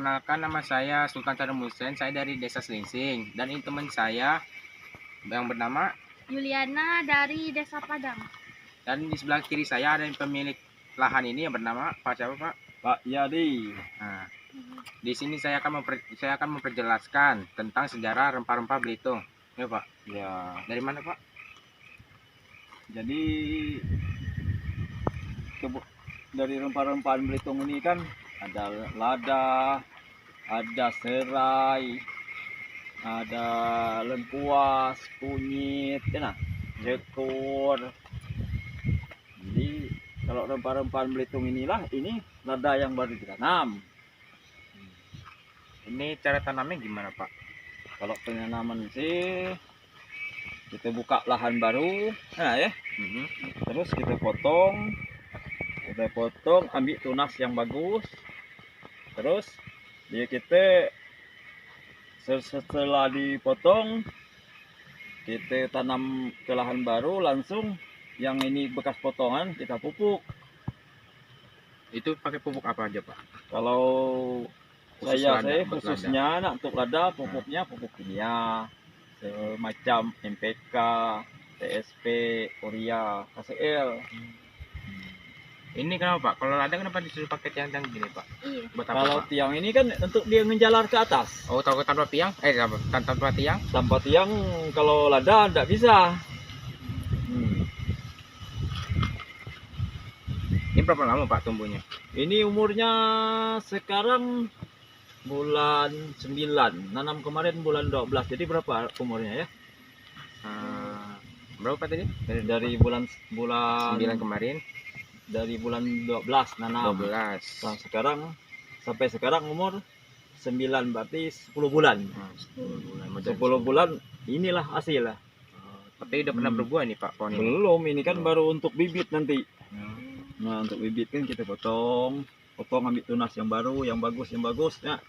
perkenalkan, nama saya Sultan Saddam Hussein. Saya dari Desa Selingsing. Dan ini teman saya yang bernama Yuliana dari Desa Padang. dan di sebelah kiri saya ada yang pemilik lahan ini yang bernama Pak siapa Pak? Pak Yadi. Nah, di sini saya akan memperjelaskan tentang sejarah rempah-rempah Belitung. Ya Pak. Ya, Dari mana Pak? jadi dari rempah-rempahan Belitung ini kan ada lada, ada serai, ada lengkuas, kunyit, ya nah, jekur. Jadi kalau rempah-rempahan Belitung inilah ini lada yang baru ditanam. Ini cara tanamnya gimana Pak? Kalau penanaman sih kita buka lahan baru, nah ya. Terus kita potong, ambil tunas yang bagus. Terus dia kita setelah dipotong kita tanam ke lahan baru, langsung yang ini bekas potongan kita pupuk. Itu pakai pupuk apa aja Pak? Kalau Khusus saya lada, buat khususnya untuk lada pupuknya pupuk kimia semacam NPK, TSP, Urea, KCL. Ini kenapa Pak? Kalau lada kenapa disuruh pakai tiang-tiang gini Pak? Iya. Buat apa Kalau Pak? tiang ini kan untuk dia menjalar ke atas. Oh, tahu tanpa tiang? Tanpa tiang? Tanpa tiang kalau lada tidak bisa. Ini berapa lama Pak tumbuhnya? Ini umurnya sekarang bulan 9, nanam kemarin bulan 12. Jadi berapa umurnya ya? Berapa tadi? Dari bulan 9 kemarin. dari bulan 12 nanam. 12. Nah, sekarang sampai sekarang umur 9, berarti 10 bulan. 10 bulan. 10 bulan inilah hasil lah. Tapi udah pernah berbuah nih Pak pohon ini? Belum, ini kan baru untuk bibit nanti. Nah, untuk bibit kan kita potong ambil tunas yang baru, yang bagus ya.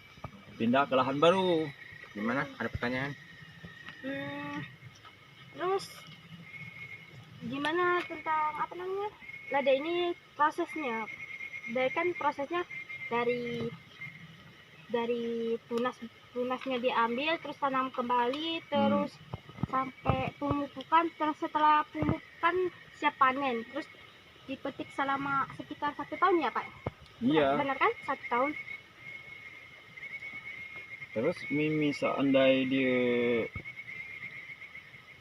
Pindah ke lahan baru. Gimana? Ada pertanyaan? Terus gimana tentang apa namanya? Lada ini prosesnya. Prosesnya dari tunasnya diambil, terus tanam kembali, terus sampai pemupukan. Terus setelah pemupukan siap panen, terus dipetik selama sekitar 1 tahun ya Pak? Iya. Benar kan? 1 tahun. Terus seandai dia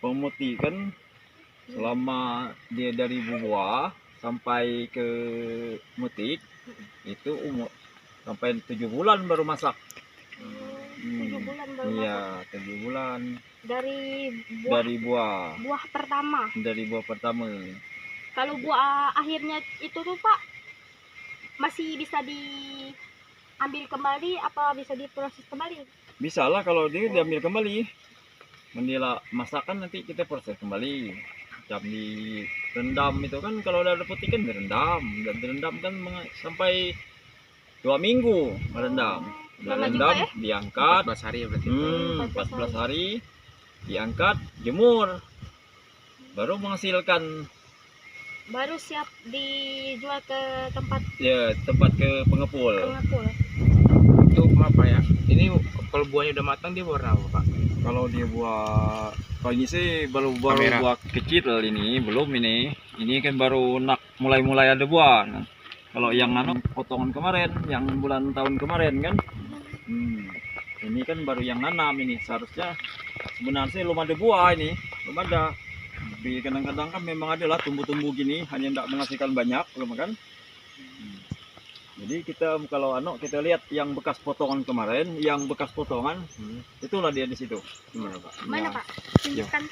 pemutikan selama dia dari buah sampai ke mutik itu umur sampai 7 bulan baru masak. 7 bulan baru Iya, masak. 7 bulan Dari buah pertama. Dari buah pertama. Kalau buah akhirnya itu tuh Pak masih bisa diambil kembali apa bisa diproses kembali? Bisa lah kalau dia diambil kembali. Menila masakan nanti kita proses kembali. Macam direndam itu kan, kalau udah putih kan direndam. Dan direndam kan sampai 2 minggu merendam. Lama Direndam, juga ya? diangkat. 14 hari ya berarti. 14 hari diangkat, jemur. Baru menghasilkan. Baru siap dijual ke tempat Ke pengepul. Itu apa ya? Ini kalau buahnya udah matang dia warna apa Pak? Kalau dia kalau ini sih baru Kamera. buah kecil ini, belum ini. Ini kan baru mulai ada buah. Nah, kalau yang potongan kemarin, yang bulan tahun kemarin kan. Ini kan baru yang nanam ini. Seharusnya sebenarnya sih belum ada buah ini, belum ada. Tapi kadang-kadang kan memang adalah tumbuh-tumbuh gini, hanya tidak menghasilkan banyak, belum kan? Jadi kalau kita lihat yang bekas potongan kemarin, yang bekas potongan, itulah dia di situ. Gimana Pak? Mana Pak? Tunjukkan.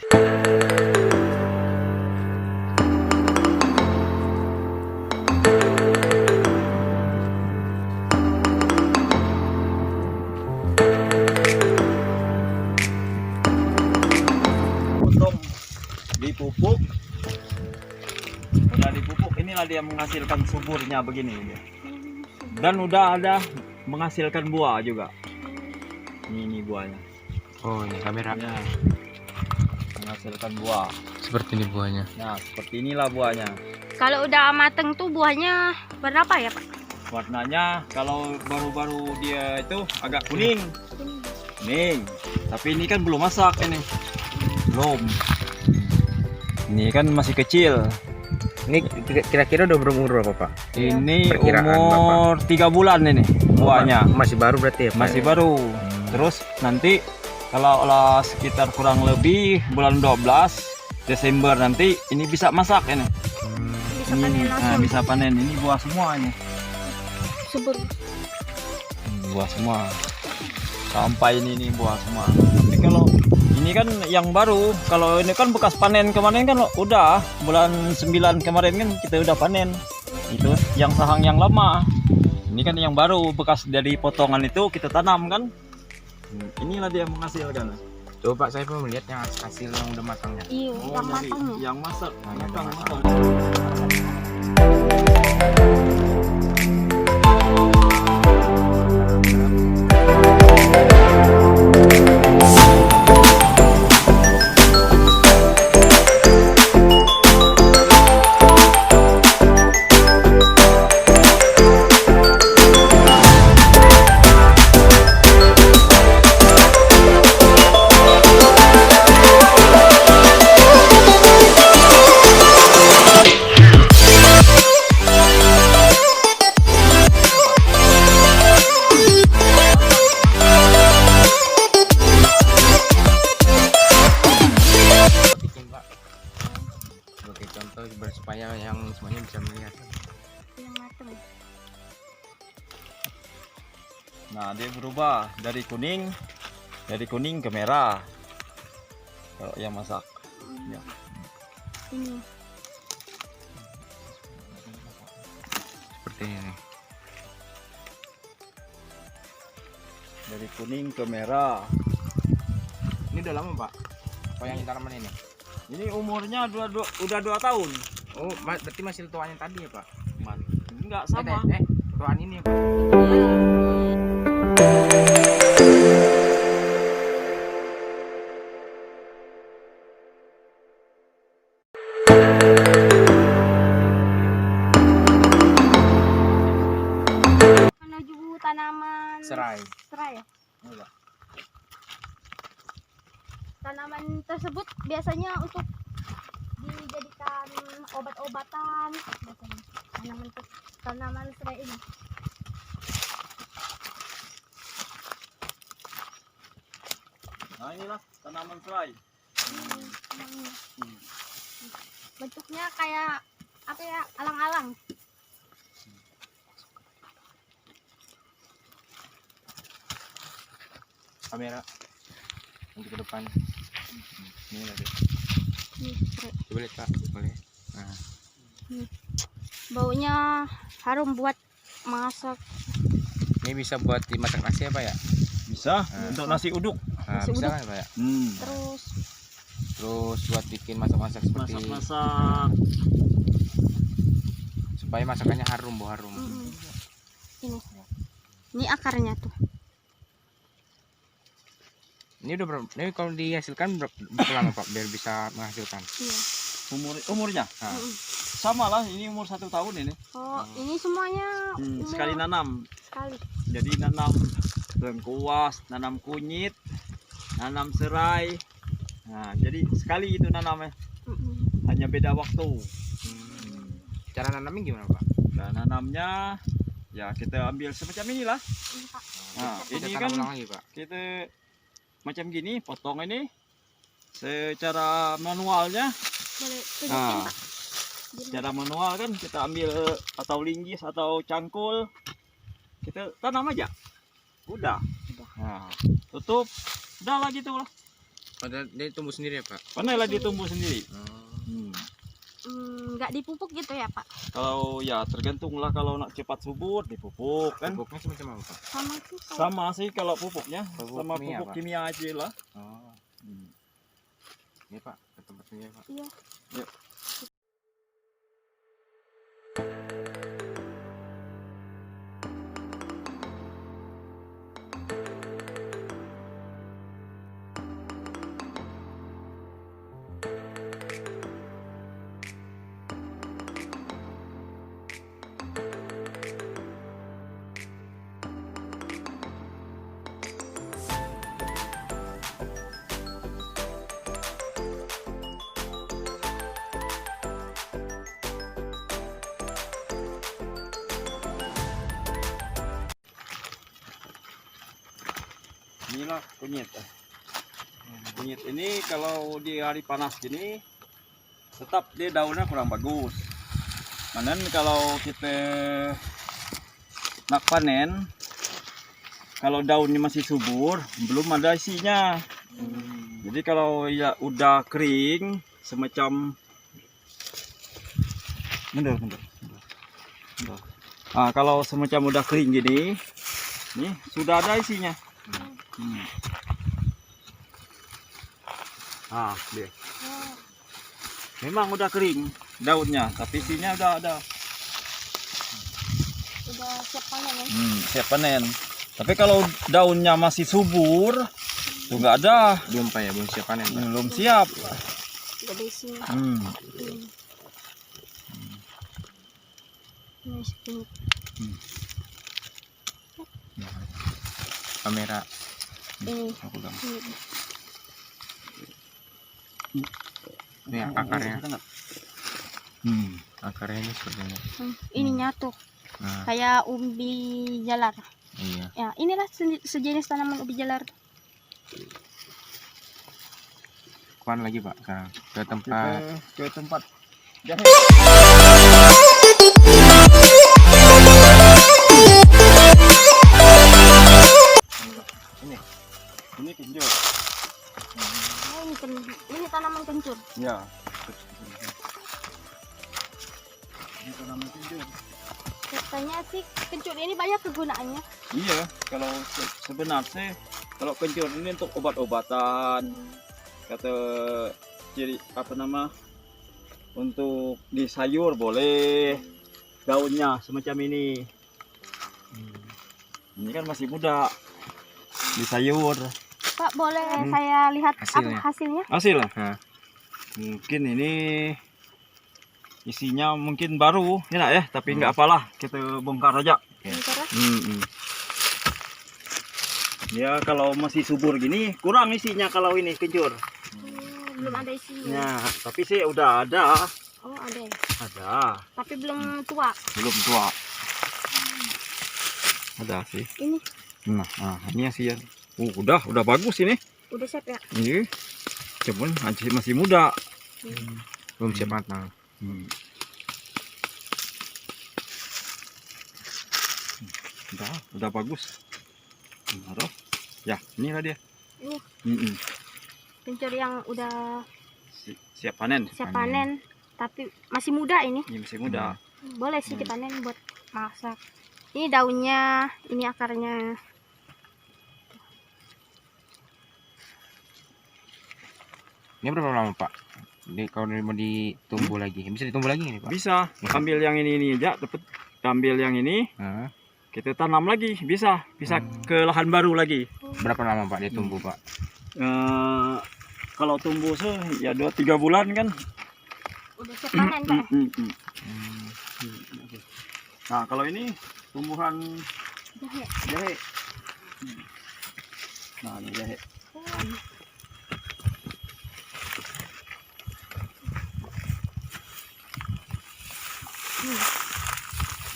Potong, dipupuk, udah dipupuk, inilah dia menghasilkan suburnya begini dia. Dan udah ada menghasilkan buah juga. Ini buahnya. Oh, ini kamera. Ya, menghasilkan buah. Seperti ini buahnya. Nah, seperti inilah buahnya. Kalau udah mateng tuh buahnya berapa ya Pak? Warnanya kalau baru-baru dia itu agak kuning. Kuning. Tapi ini kan belum masak ini. Belum. Ini kan masih kecil. Ini kira-kira udah berumur berapa, Pak? Ini Perkiraan umur 3 bulan ini buahnya. Masih baru berarti ya, Pak? Masih baru. Terus nanti kalau lah sekitar kurang lebih bulan 12 Desember nanti ini bisa masak ini. Bisa panen Nah, langsung. bisa panen. Ini buah semuanya. Subur. Buah semua. Sampai ini buah semua. Tapi kalau ini kan yang baru, kalau ini kan bekas panen kemarin kan udah bulan 9 kemarin kan kita udah panen. Itu yang sahang yang lama. Ini kan yang baru bekas dari potongan itu kita tanam kan. Inilah dia menghasilkan. Coba saya mau melihat yang hasil yang udah matangnya. Iya, yang jadi matangnya. yang masak, Nah, yang matang, matang. matang. Bikin, Pak. Sebagai contoh supaya yang semuanya bisa melihat. Yang matang. Nah, dia berubah dari kuning ke merah. Kalau yang masak. Ya. Ini. Seperti ini. Dari kuning ke merah. Ini udah lama, Pak? Apa yang tanaman ini? Ini umurnya udah 2 tahun. Oh, berarti masih tuanya tadi ya, Pak? Enggak sama. Tuan ini, Pak. Menuju tanaman Serai. serai ya. Enggak. Tanaman tersebut biasanya untuk dijadikan obat-obatan biasanya. Tanaman serai ini. Nah, inilah tanaman serai. Bentuknya kayak apa ya, alang-alang. Kamera untuk ke depan. Ini lagi. Nih, serai. Coba lihat, Pak. Boleh. Nah, Baunya harum buat masak. ini bisa buat dimasak nasi ya, Pak ya? Bisa Nah. untuk nasi uduk. Nah, Nasi bisa uduk. kan, Pak ya? Terus Terus buat bikin masak-masak seperti Masak-masak. supaya masakannya harum, bau harum. ini akarnya tuh. Ini udah berapa? Ini kalau dihasilkan berapa lama, Pak, biar bisa menghasilkan? Iya. Umurnya Nah, sama lah, ini umur 1 tahun ini. Oh, ini semuanya Sekali nanam. sekali. Jadi nanam lengkuas, nanam kunyit, nanam serai. Nah, jadi sekali itu nanamnya. Hanya beda waktu. cara nanamnya gimana, Pak? Nah, nanamnya ya kita ambil semacam inilah. Ini, Pak. Nah, Kita ini tanam kan ulang lagi, Pak. kita macam gini, potong ini secara manualnya. Boleh tunjukin, Nah, Pak. Gimana? secara manual kan kita ambil atau linggis atau cangkul, kita tanam aja. Udah. Nah, tutup. Udah lah gitu lah. Padahal dia tumbuh sendiri ya, Pak? Pandailah dia tumbuh sendiri. Nggak dipupuk gitu ya, Pak? Kalau ya tergantung lah, kalau nak cepat subur dipupuk kan. Pupuknya semacam apa, Pak? Sama sih. Sama sih kalau pupuknya, Pupuk sama kimia, pupuk Pak? kimia aja lah. Oh, ini, Pak, ke tempatnya, Pak. Iya. Yuk. inilah kunyit. Kunyit ini kalau di hari panas gini tetap dia daunnya kurang bagus. Kemudian kalau kita nak panen, kalau daunnya masih subur, belum ada isinya. Jadi kalau ya udah kering semacam bentar. Nah, kalau semacam udah kering gini, nih sudah ada isinya. Ah, dia. Memang udah kering daunnya, tapi isinya udah ada. Udah siap panen ya? Siap panen. Tapi kalau daunnya masih subur, tuh nggak ada. Belum Pak ya, belum siap panen Pak. Belum siap. Udah ada isinya. Ini kunyit. Kamera Ini aku pegang. kunyit. Ini akarnya. Akarnya ini seperti ini. Ini nyatu Nah, kayak umbi jalar. iya. Ya, inilah sejenis tanaman ubi jalar. Kuan lagi Pak sekarang ke tempat Ke tempat jahe. Ini kencur. Oh, ini tanaman kencur. Ya. Ini tanaman kencur. Katanya sih kencur ini banyak kegunaannya. Iya, kalau sebenarnya kalau kencur ini untuk obat-obatan, kata ciri apa nama, untuk di sayur boleh, daunnya semacam ini. Ini kan masih muda, di sayur. Pak, boleh saya lihat Hasilnya. hasilnya? Hasil lah. Nah. Mungkin ini isinya mungkin baru, enak ya, tapi nggak apalah, kita bongkar aja. Bentar ya. Ya kalau masih subur gini kurang isinya kalau ini kencur. Belum ada isinya. Ya, tapi sih udah ada. Oh, ada ya. Ada, Tapi belum tua. belum tua. Ada sih. Ini Ini hasil. Udah bagus ini. udah siap ya. Ini cuman masih muda. Belum siap matang. Udah bagus. Naruh. Ya, inilah dia. Ini kencur yang udah Siap panen. siap panen, tapi masih muda ini. Ini masih muda. Boleh sih dipanen buat masak. Ini daunnya, ini akarnya. Ini berapa lama Pak? Kalau mau ditumbuh lagi, bisa ditumbuh lagi ini Pak? Bisa. Ambil yang ini aja, dapat ambil yang ini, Nah, kita tanam lagi, bisa ke lahan baru lagi. berapa lama Pak dia tumbuh Pak? Kalau tumbuh ya 2-3 bulan kan. Udah siap panen, Pak. Nah, kalau ini tumbuhan Jahe. jahe. Nah, ini jahe.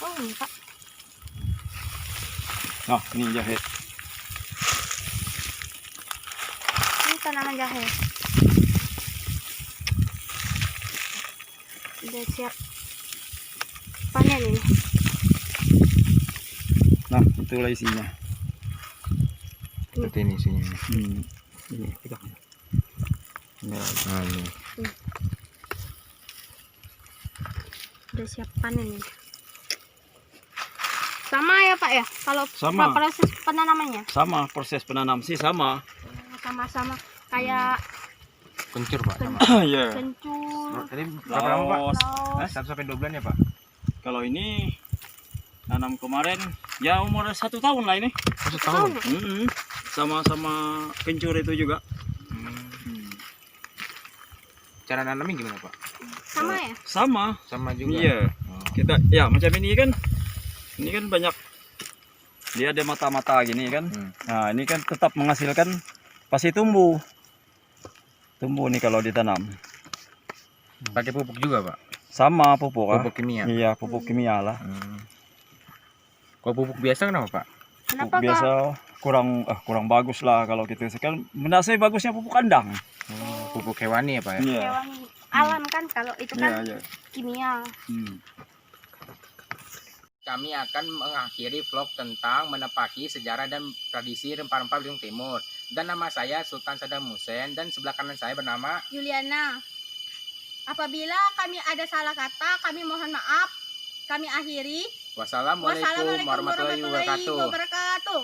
Oh, ini Pak. Nah, ini jahe. Ini tanaman jahe. Udah siap panen ini. Nah, itulah isinya. Seperti ini isinya. Ini pegang. Ya, Nah, ini. Udah siap panen ini. Sama ya Pak ya? Kalau Sama. proses penanamannya? sama proses penanam sih sama. Sama-sama kayak Kencur Pak sama. Iya. kencur, Tadi berapa lama Pak? laos. 1 sampai 2 bulan ya Pak? Kalau ini nanam kemarin ya umur 1 tahun lah ini. 1 tahun. Sama-sama kencur itu juga. Cara nanamnya gimana Pak? Sama ya? Sama juga. Iya. Oh. Kita ya macam ini kan. Ini kan banyak, dia ada mata-mata gini kan. Nah, ini kan tetap menghasilkan pasti tumbuh nih kalau ditanam. Pakai pupuk juga Pak? Sama pupuk. Pupuk kimia. Iya, pupuk kimia lah. Kalau pupuk biasa kenapa Pak? Kenapa Pupuk biasa Kak? kurang bagus lah kalau gitu. Kan menurut saya bagusnya pupuk kandang. Oh, pupuk hewani ya Pak ya? Iya. Hewan alam kan, kalau itu kan Iya. kimia. Kami akan mengakhiri vlog tentang menepaki sejarah dan tradisi rempah-rempah Belitung Timur. Dan nama saya Sultan Saddam Hussein, dan sebelah kanan saya bernama Juliana. Apabila kami ada salah kata, kami mohon maaf. Kami akhiri. Wassalamualaikum warahmatullahi wabarakatuh. wabarakatuh.